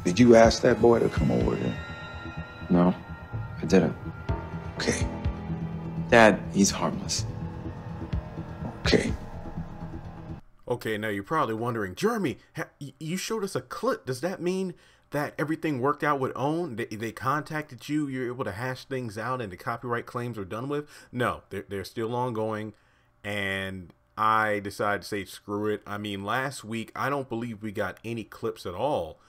Did you ask that boy to come over here? No, I didn't. Okay. Dad, he's harmless. Okay. Okay, now you're probably wondering, Jeremy, you showed us a clip. Does that mean that everything worked out with OWN? They contacted you, you're able to hash things out, and the copyright claims are done with? No, they're still ongoing, and I decided to say screw it. I mean, last week, I don't believe we got any clips at all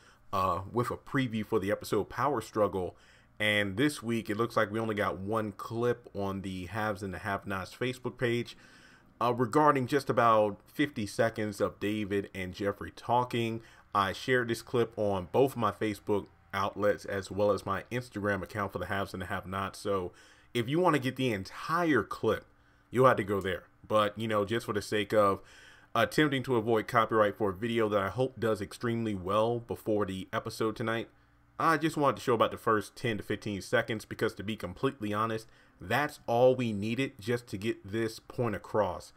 with a preview for the episode Power Struggle, and this week, it looks like we only got one clip on the Haves and the Have-Nots Facebook page. Regarding just about 50 seconds of David and Jeffrey talking. I shared this clip on both my Facebook outlets as well as my Instagram account for the Haves and the Have-Nots. So if you want to get the entire clip, you'll have to go there. But, you know, just for the sake of attempting to avoid copyright for a video that I hope does extremely well before the episode tonight, I just wanted to show about the first 10 to 15 seconds because, to be completely honest, that's all we needed just to get this point across.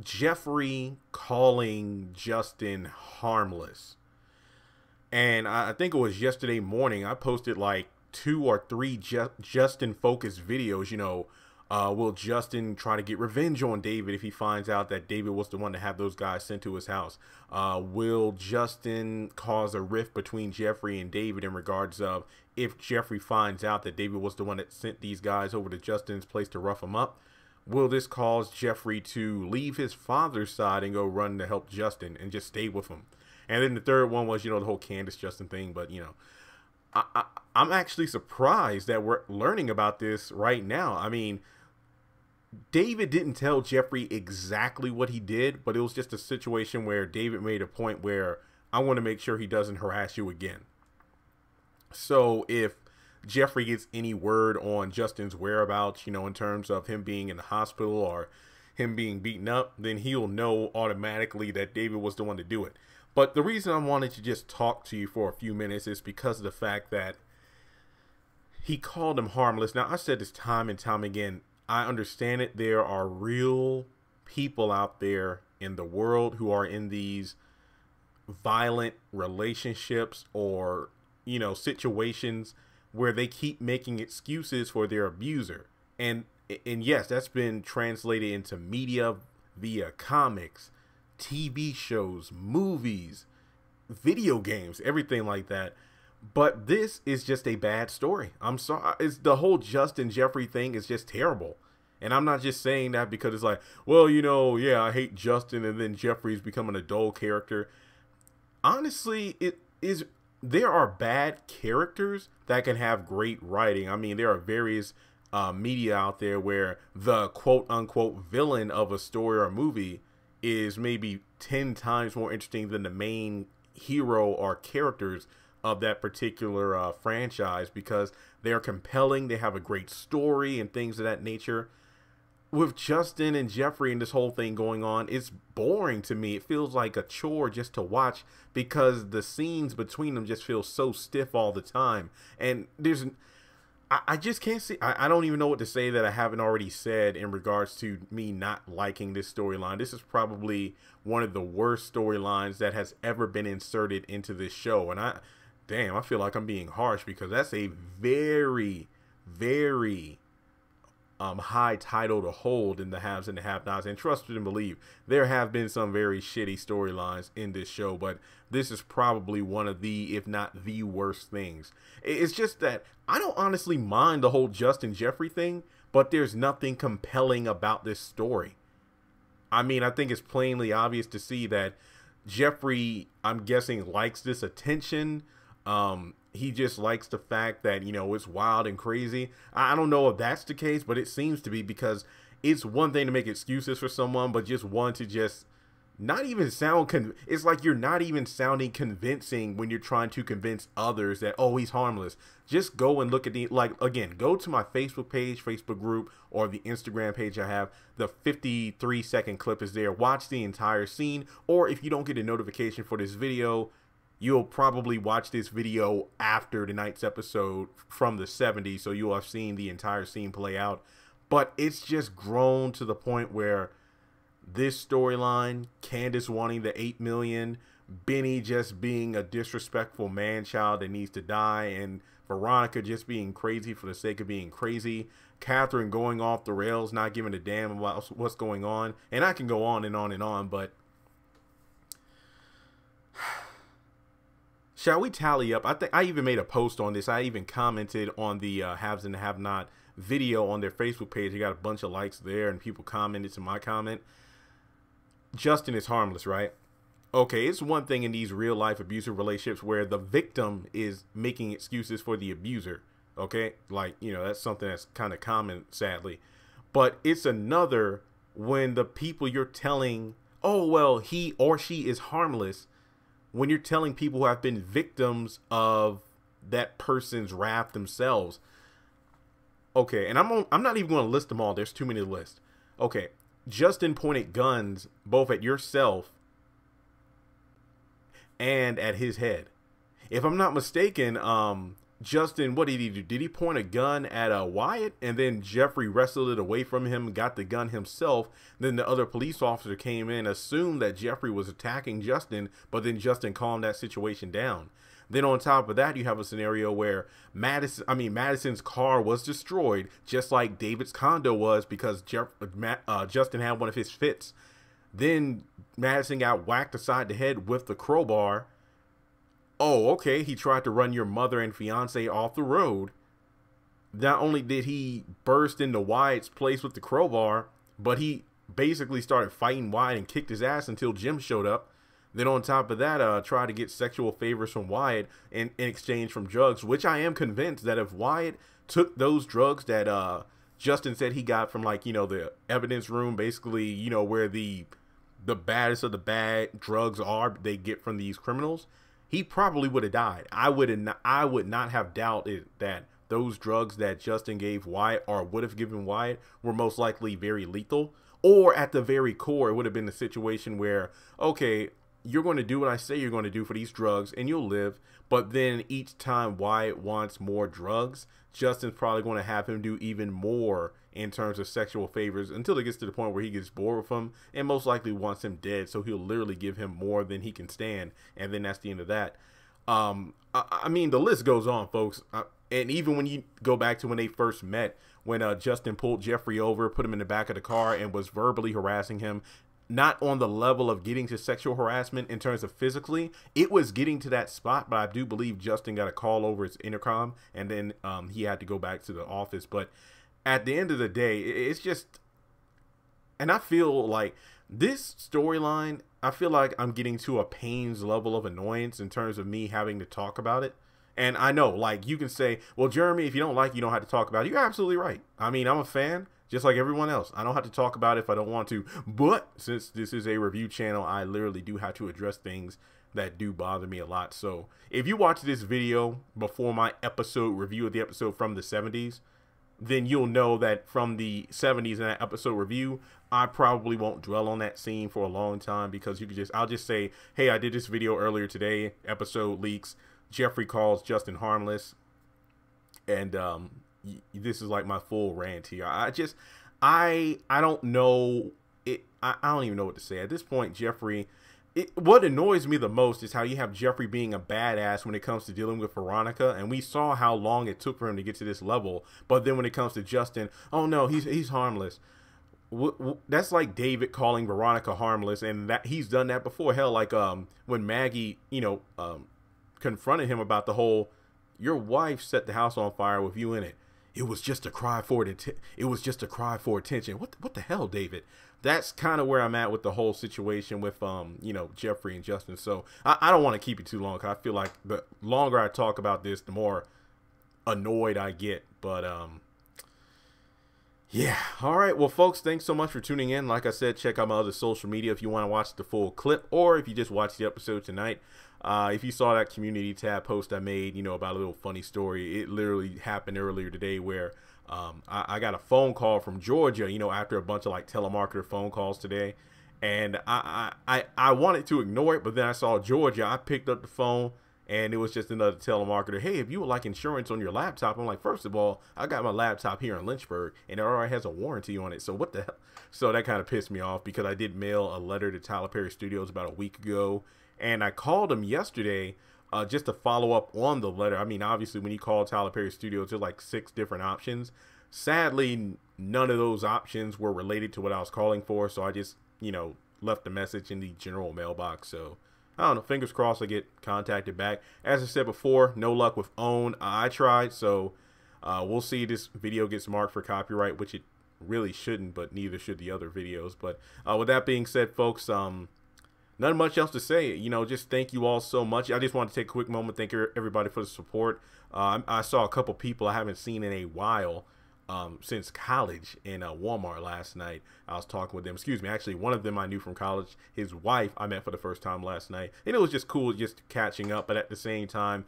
Jeffrey calling Justin harmless. And I think it was yesterday morning, I posted like 2 or 3 Justin focused videos, you know. Will Justin try to get revenge on David if he finds out that David was the one to have those guys sent to his house? Will Justin cause a rift between Jeffrey and David in regards of if Jeffrey finds out that David was the one that sent these guys over to Justin's place to rough him up? Will this cause Jeffrey to leave his father's side and go run to help Justin and just stay with him? And then the third one was, you know, the whole Candace Justin thing. But, you know, I'm actually surprised that we're learning about this right now. I mean, David didn't tell Jeffrey exactly what he did, but it was just a situation where David made a point where I want to make sure he doesn't harass you again. So if Jeffrey gets any word on Justin's whereabouts, you know, in terms of him being in the hospital or him being beaten up, then he'll know automatically that David was the one to do it. But the reason I wanted to just talk to you for a few minutes is because of the fact that he called him harmless. Now, I said this time and time again, I understand it. There are real people out there in the world who are in these violent relationships or, you know, situations where they keep making excuses for their abuser. And yes, that's been translated into media via comics, TV shows, movies, video games, everything like that. But this is just a bad story. I'm sorry. It's the whole Justin Jeffrey thing is just terrible. And I'm not just saying that because it's like, well, you know, yeah, I hate Justin and then Jeffrey's becoming a dull character. Honestly, there are bad characters that can have great writing. I mean, there are various media out there where the quote unquote villain of a story or movie is maybe 10 times more interesting than the main hero or characters of that particular franchise because they're compelling, they have a great story and things of that nature. With Justin and Jeffrey and this whole thing going on, it's boring to me. It feels like a chore just to watch because the scenes between them just feel so stiff all the time. And I just can't see, I don't even know what to say that I haven't already said in regards to me not liking this storyline. This is probably one of the worst storylines that has ever been inserted into this show. And I feel like I'm being harsh because that's a very, very high title to hold in the Haves and the Have-Nots. And trust and believe, there have been some very shitty storylines in this show, but this is probably one of the, if not the worst things. It's just that I don't honestly mind the whole Justin Jeffrey thing, but there's nothing compelling about this story. I mean, I think it's plainly obvious to see that Jeffrey, I'm guessing, likes this attention. He just likes the fact that, you know, it's wild and crazy. I don't know if that's the case, but it seems to be because it's one thing to make excuses for someone, but just one to just not even sound it's like you're not even sounding convincing when you're trying to convince others that, oh, he's harmless. Just go and look at again, go to my Facebook page, Facebook group, or the Instagram page I have. The 53-second clip is there. Watch the entire scene, or if you don't get a notification for this video, you'll probably watch this video after tonight's episode from the 70s, so you'll have seen the entire scene play out. But it's just grown to the point where this storyline, Candace wanting the $8 million, Benny just being a disrespectful man child that needs to die, and Veronica just being crazy for the sake of being crazy, Catherine going off the rails, not giving a damn about what's going on, and I can go on and on and on, but shall we tally up? I think I even made a post on this. I even commented on the haves and have not video on their Facebook page. I got a bunch of likes there, and people commented to my comment. Justin is harmless, right? Okay, it's one thing in these real life abusive relationships where the victim is making excuses for the abuser. Okay, like, you know, that's something that's kind of common, sadly. But it's another when the people you're telling, oh, well, he or she is harmless, when you're telling people who have been victims of that person's wrath themselves. Okay, and I'm not even going to list them all. There's too many to list. Okay, Justin pointed guns both at yourself and at his head. If I'm not mistaken, Justin, what did he do? Did he point a gun at Wyatt, and then Jeffrey wrestled it away from him, got the gun himself? Then the other police officer came in, assumed that Jeffrey was attacking Justin, but then Justin calmed that situation down. Then on top of that, you have a scenario where Madison's car was destroyed, just like David's condo was, because Justin had one of his fits. Then Madison got whacked aside the head with the crowbar. Oh, okay, he tried to run your mother and fiance off the road. Not only did he burst into Wyatt's place with the crowbar, but he basically started fighting Wyatt and kicked his ass until Jim showed up. Then on top of that, tried to get sexual favors from Wyatt in exchange from drugs, which I am convinced that if Wyatt took those drugs that Justin said he got from, like, you know, the evidence room, basically, you know, where the baddest of the bad drugs are, they get from these criminals, he probably would have died. I would not have doubted that those drugs that Justin gave Wyatt, or would have given Wyatt, were most likely very lethal. Or at the very core, it would have been a situation where, okay, you're going to do what I say you're going to do for these drugs and you'll live. But then each time Wyatt wants more drugs, Justin's probably going to have him do even more in terms of sexual favors until it gets to the point where he gets bored with him and most likely wants him dead. So he'll literally give him more than he can stand. And then that's the end of that. I mean, the list goes on, folks. And even when you go back to when they first met, when Justin pulled Jeffrey over, put him in the back of the car and was verbally harassing him, not on the level of getting to sexual harassment in terms of physically, it was getting to that spot, but I do believe Justin got a call over his intercom, and then he had to go back to the office. But at the end of the day, it's just, and I feel like this storyline, I feel like I'm getting to a pains level of annoyance in terms of me having to talk about it. And I know, like, you can say, well, Jeremy, if you don't like it, you don't have to talk about it. You're absolutely right. I mean, I'm a fan. Just like everyone else, I don't have to talk about it if I don't want to. But since this is a review channel, I literally do have to address things that do bother me a lot. So if you watch this video before my episode review of the episode from the 70s, then you'll know that from the 70s in that episode review, I probably won't dwell on that scene for a long time, because I'll just say, hey, I did this video earlier today, episode leaks, Jeffrey calls Justin harmless, and this is like my full rant here. I don't know it. I don't even know what to say at this point. Jeffrey, what annoys me the most is how you have Jeffrey being a badass when it comes to dealing with Veronica, and we saw how long it took for him to get to this level. But then when it comes to Justin, oh no, he's harmless. That's like David calling Veronica harmless, and that he's done that before. Hell, like when Maggie, confronted him about the whole, your wife set the house on fire with you in it. It was just a cry for attention. What the hell, David? That's kind of where I'm at with the whole situation with Jeffrey and Justin. So I don't want to keep it too long, because I feel like the longer I talk about this, the more annoyed I get. But yeah. All right. Well, folks, thanks so much for tuning in. Like I said, check out my other social media if you want to watch the full clip, or if you just watched the episode tonight. If you saw that community tab post I made, about a little funny story, it literally happened earlier today where I got a phone call from Georgia, after a bunch of like telemarketer phone calls today. And I wanted to ignore it, but then I saw Georgia. I picked up the phone, and it was just another telemarketer. Hey, if you would like insurance on your laptop, I'm like, first of all, I got my laptop here in Lynchburg, and it already has a warranty on it. So what the hell? So that kind of pissed me off, because I did mail a letter to Tyler Perry Studios about a week ago. And I called him yesterday just to follow up on the letter. I mean, obviously, when you call Tyler Perry Studios, there's like 6 different options. Sadly, none of those options were related to what I was calling for, so I just, you know, left a message in the general mailbox. So I don't know, fingers crossed I get contacted back. As I said before, no luck with HAHN. I tried, so we'll see. This video gets marked for copyright, which it really shouldn't, but neither should the other videos. But with that being said, folks, not much else to say. You know, just thank you all so much. I just want to take a quick moment, thank everybody for the support. I saw a couple people I haven't seen in a while since college in Walmart last night. I was talking with them. Excuse me. Actually, one of them I knew from college. His wife I met for the first time last night. And it was just cool just catching up. But at the same time,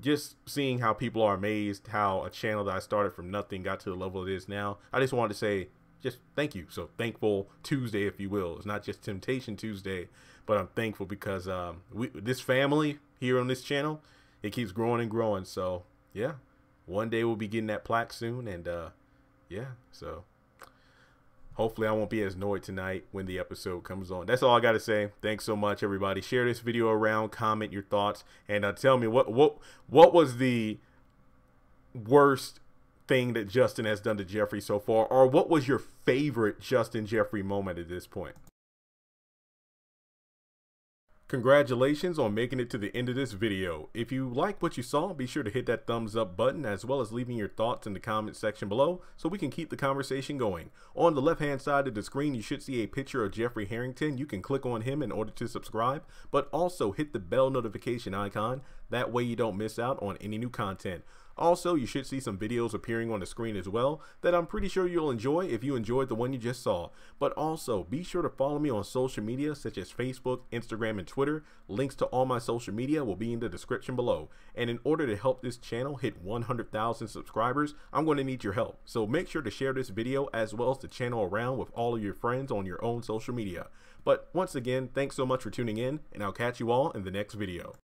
just seeing how people are amazed how a channel that I started from nothing got to the level it is now. I just wanted to say, just thank you. So thankful Tuesday, if you will. It's not just Temptation Tuesday, but I'm thankful because this family here on this channel, it keeps growing and growing. So yeah, one day we'll be getting that plaque soon, and yeah, so hopefully I won't be as annoyed tonight when the episode comes on. That's all I got to say. Thanks so much, everybody. Share this video around, comment your thoughts, and tell me what was the worst thing that Justin has done to Jeffree so far, or what was your favorite Justin Jeffree moment at this point? Congratulations on making it to the end of this video. If you like what you saw, be sure to hit that thumbs up button, as well as leaving your thoughts in the comment section below so we can keep the conversation going. On the left hand side of the screen, you should see a picture of Jeffree Harrington. You can click on him in order to subscribe, but also hit the bell notification icon. That way you don't miss out on any new content. Also, you should see some videos appearing on the screen as well that I'm pretty sure you'll enjoy if you enjoyed the one you just saw. But also, be sure to follow me on social media such as Facebook, Instagram, and Twitter. Links to all my social media will be in the description below. And in order to help this channel hit 100,000 subscribers, I'm going to need your help. So make sure to share this video as well as the channel around with all of your friends on your own social media. But once again, thanks so much for tuning in, and I'll catch you all in the next video.